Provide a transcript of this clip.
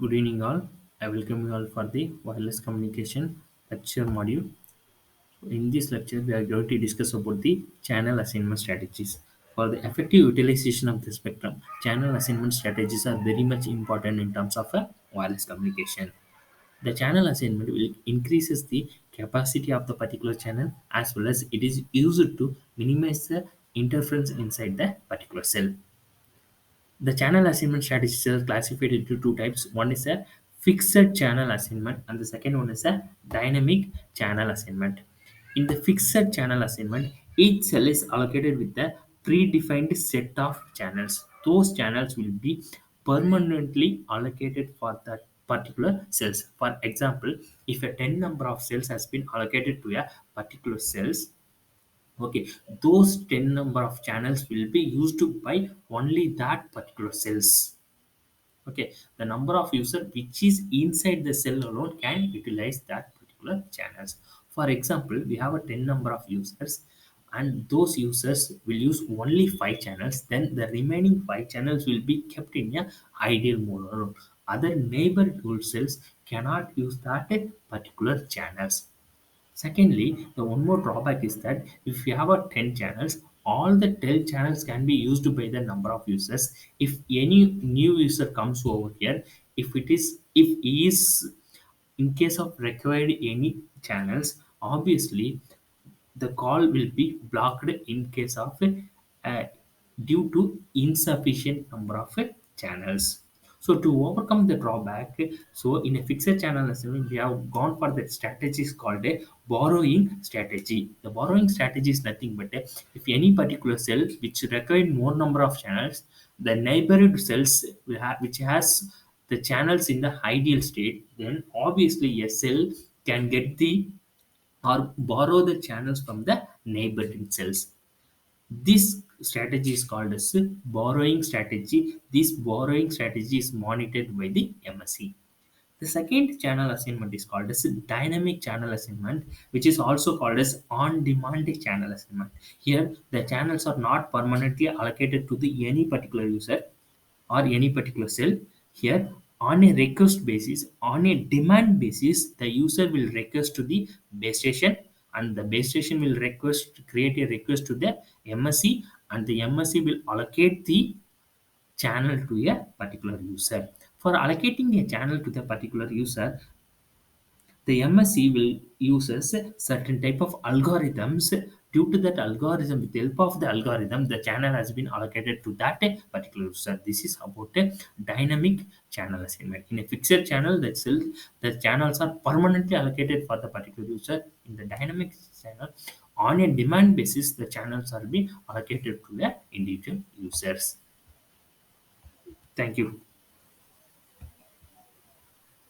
Good evening, all. I welcome you all for the wireless communication lecture module. In this lecture, we are going to discuss about the channel assignment strategies. For the effective utilization of the spectrum, channel assignment strategies are very much important in terms of wireless communication. The channel assignment will increases the capacity of the particular channel as well as it is used to minimize the interference inside the particular cell. The channel assignment strategies are classified into two types. One is a fixed channel assignment, and the second one is a dynamic channel assignment. In the fixed channel assignment, each cell is allocated with a predefined set of channels. Those channels will be permanently allocated for that particular cells. For example, if a 10 number of cells has been allocated to a particular cells, okay, those 10 number of channels will be used by only that particular cells. Okay, the number of user which is inside the cell alone can utilize that particular channels. For example, we have a 10 number of users and those users will use only 5 channels, then the remaining 5 channels will be kept in a ideal mode or other neighborhood cells cannot use that particular channels. Secondly, the one more drawback is that if you have a 10 channels, all the 10 channels can be used by the number of users. If any new user comes over here, if he is in case of required any channels, obviously the call will be blocked in case of uh, due to insufficient number of channels. So to overcome the drawback, so in a fixed channel assembly, we have gone for the strategies called a borrowing strategy. The borrowing strategy is nothing but if any particular cell which require more number of channels, the neighborhood cells which has the channels in the ideal state, then obviously a cell can get the or borrow the channels from the neighboring cells. This strategy is called as borrowing strategy. This borrowing strategy is monitored by the MSC. The second channel assignment is called as dynamic channel assignment, which is also called as on-demand channel assignment. Here, the channels are not permanently allocated to the any particular user or any particular cell. Here, on a request basis, on a demand basis, the user will request to the base station, and the base station will create a request to the MSC, and the MSC will allocate the channel to a particular user. For allocating a channel to the particular user, the MSC will uses certain type of algorithms. Due to that algorithm, with the help of the algorithm, the channel has been allocated to that particular user. This is about a dynamic channel assignment. In a fixed channel, the channels are permanently allocated for the particular user. In the dynamic channel, on a demand basis, the channels are being allocated to the individual users. Thank you.